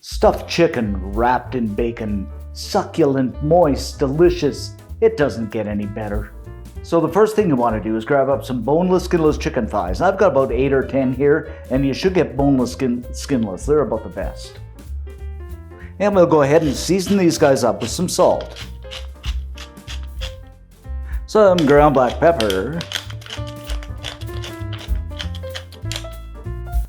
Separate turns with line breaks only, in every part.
Stuffed chicken wrapped in bacon. Succulent, moist, delicious. It doesn't get any better. So the first thing you want to do is grab up some boneless, skinless chicken thighs. I've got about 8 or 10 here, and you should get boneless, skinless. They're about the best. And we'll go ahead and season these guys up with some salt, some ground black pepper,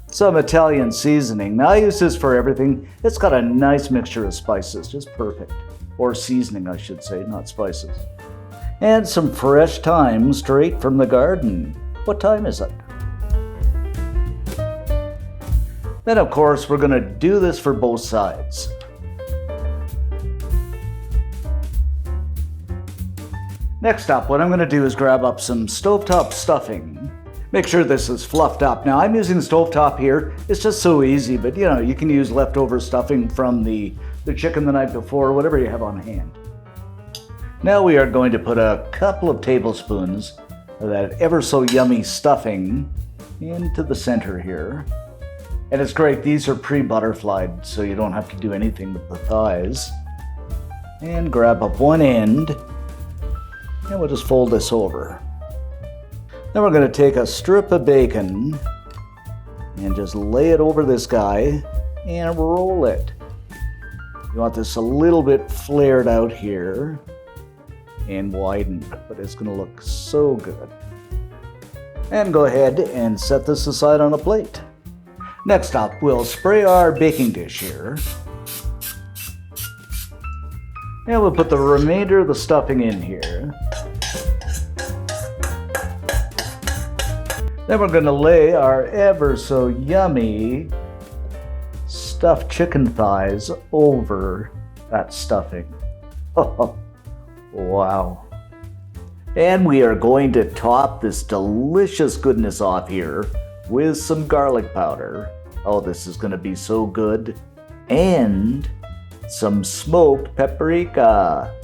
some Italian seasoning. Now I use this for everything. It's got a nice mixture of spices, just perfect. Or seasoning, I should say, not spices. And some fresh thyme straight from the garden. What time is it? Then of course we're going to do this for both sides. Next up, what I'm going to do is grab up some stovetop stuffing. Make sure this is fluffed up. Now I'm using stovetop here. It's just so easy, but you can use leftover stuffing from the chicken the night before, whatever you have on hand. Now we are going to put a couple of tablespoons of that ever so yummy stuffing into the center here. And it's great, these are pre-butterflied, so you don't have to do anything with the thighs. And grab up one end, and we'll just fold this over. Then we're going to take a strip of bacon and just lay it over this guy and roll it. You want this a little bit flared out here and widened, but it's going to look so good. And go ahead and set this aside on a plate. Next up, we'll spray our baking dish here. And we'll put the remainder of the stuffing in here. Then we're going to lay our ever so yummy stuffed chicken thighs over that stuffing. Oh, wow. And we are going to top this delicious goodness off here with some garlic powder. Oh, this is going to be so good. And some smoked paprika.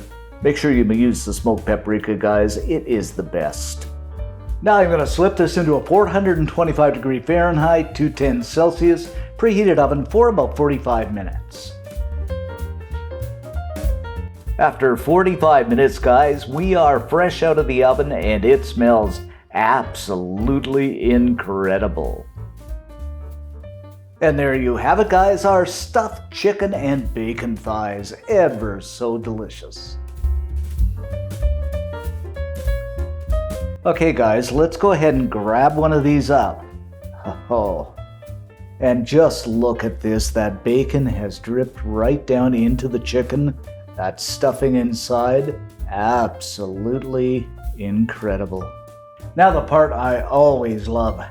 Make sure you use the smoked paprika, guys. It is the best. Now I'm going to slip this into a 425 degree Fahrenheit, 210 Celsius, preheated oven for about 45 minutes. After 45 minutes, guys, we are fresh out of the oven and it smells absolutely incredible. And there you have it, guys, our stuffed chicken and bacon thighs, ever so delicious. Okay guys, let's go ahead and grab one of these up. Oh, and just look at this. That bacon has dripped right down into the chicken. That stuffing inside, absolutely incredible. Now the part I always love.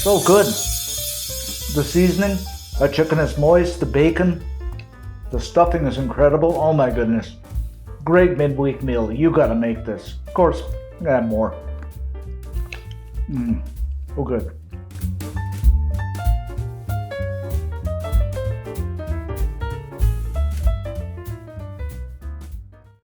So good. The seasoning, the chicken is moist, the bacon, the stuffing is incredible. Oh my goodness. Great midweek meal. You gotta make this. Of course, I'm gonna have more. Oh good.